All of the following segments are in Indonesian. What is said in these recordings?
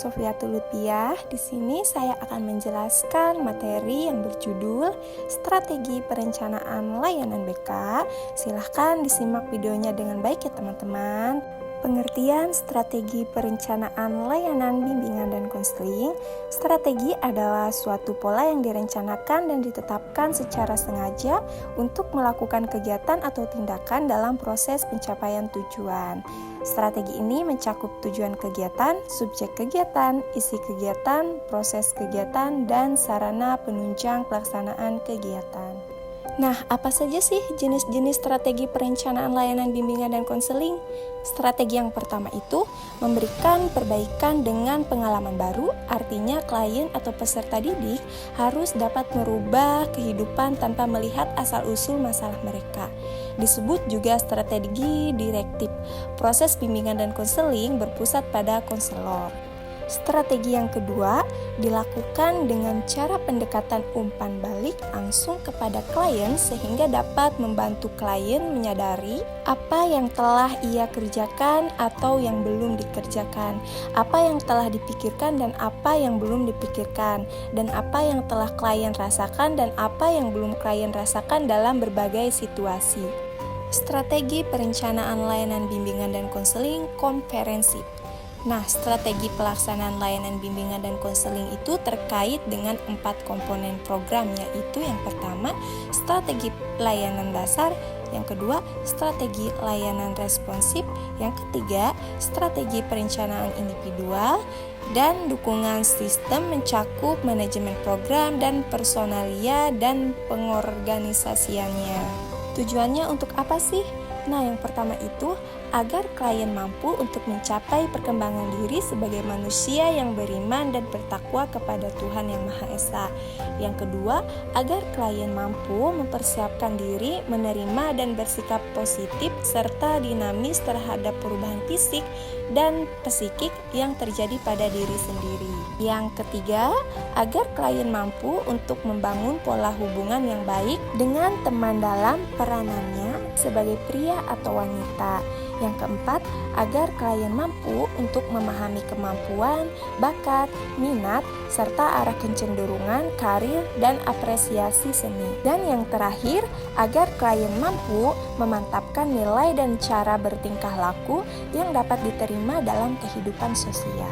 Sofiatul Lutfiah. Di sini saya akan menjelaskan materi yang berjudul Strategi Perencanaan Layanan BK. Silahkan disimak videonya dengan baik ya teman-teman. Pengertian strategi perencanaan layanan bimbingan dan konseling. Strategi adalah suatu pola yang direncanakan dan ditetapkan secara sengaja untuk melakukan kegiatan atau tindakan dalam proses pencapaian tujuan. Strategi ini mencakup tujuan kegiatan, subjek kegiatan, isi kegiatan, proses kegiatan, dan sarana penunjang pelaksanaan kegiatan. Nah, apa saja sih jenis-jenis strategi perencanaan layanan bimbingan dan konseling? Strategi yang pertama itu memberikan perbaikan dengan pengalaman baru, artinya klien atau peserta didik harus dapat merubah kehidupan tanpa melihat asal-usul masalah mereka. Disebut juga strategi direktif. Proses bimbingan dan konseling berpusat pada konselor. Strategi yang kedua dilakukan dengan cara pendekatan umpan balik langsung kepada klien sehingga dapat membantu klien menyadari apa yang telah ia kerjakan atau yang belum dikerjakan, apa yang telah dipikirkan dan apa yang belum dipikirkan, dan apa yang telah klien rasakan dan apa yang belum klien rasakan dalam berbagai situasi. Strategi perencanaan layanan bimbingan dan konseling komprehensif. Nah, strategi pelaksanaan layanan bimbingan dan konseling itu terkait dengan 4 komponen program, yaitu yang pertama, strategi layanan dasar, yang kedua, strategi layanan responsif, yang ketiga, strategi perencanaan individual, dan dukungan sistem mencakup manajemen program dan personalia dan pengorganisasiannya. Tujuannya untuk apa sih? Nah, yang pertama itu agar klien mampu untuk mencapai perkembangan diri sebagai manusia yang beriman dan bertakwa kepada Tuhan Yang Maha Esa. Yang kedua, agar klien mampu mempersiapkan diri, menerima dan bersikap positif serta dinamis terhadap perubahan fisik dan psikik yang terjadi pada diri sendiri. Yang ketiga, agar klien mampu untuk membangun pola hubungan yang baik dengan teman dalam peranannya sebagai pria atau wanita. Yang keempat, agar klien mampu untuk memahami kemampuan, bakat, minat, serta arah kecenderungan, karir, dan apresiasi seni. Dan yang terakhir, agar klien mampu memantapkan nilai dan cara bertingkah laku yang dapat diterima dalam kehidupan sosial.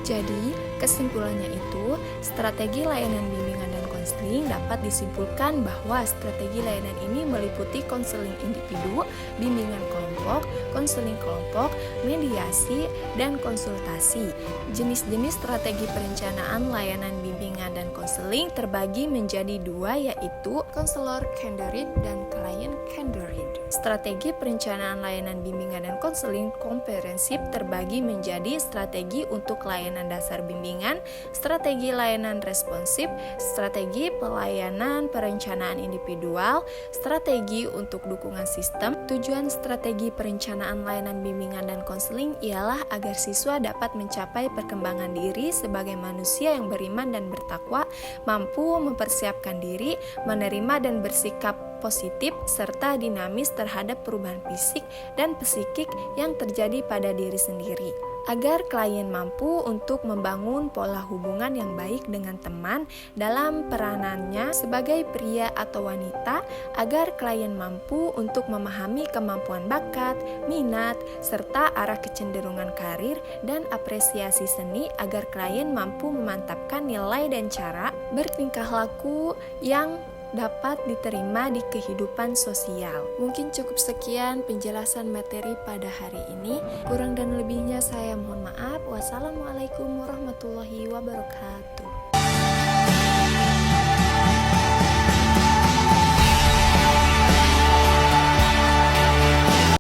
Jadi, kesimpulannya itu, strategi layanan bimbingan dan konseling dapat disimpulkan bahwa strategi layanan ini meliputi konseling individu, bimbingan kelompok, konseling kelompok, mediasi, dan konsultasi. Jenis-jenis strategi perencanaan layanan bimbingan dan konseling terbagi menjadi 2, yaitu konselor candidate dan klien candidate. Strategi perencanaan layanan bimbingan dan konseling komprehensif terbagi menjadi strategi untuk layanan dasar bimbingan, strategi layanan responsif, strategi pelayanan perencanaan individual, strategi untuk dukungan sistem. Tujuan strategi perencanaan layanan bimbingan dan konseling ialah agar siswa dapat mencapai perkembangan diri sebagai manusia yang beriman dan bertakwa, mampu mempersiapkan diri, menerima dan bersikap positif, serta dinamis terhadap perubahan fisik dan psikik yang terjadi pada diri sendiri. Agar klien mampu untuk membangun pola hubungan yang baik dengan teman dalam peranannya sebagai pria atau wanita, agar klien mampu untuk memahami kemampuan bakat, minat, serta arah kecenderungan karir dan apresiasi seni, agar klien mampu memantapkan nilai dan cara bertingkah laku yang dapat diterima di kehidupan sosial. Mungkin cukup sekian penjelasan materi pada hari ini. Kurang dan lebihnya saya mohon maaf. Wassalamualaikum warahmatullahi wabarakatuh.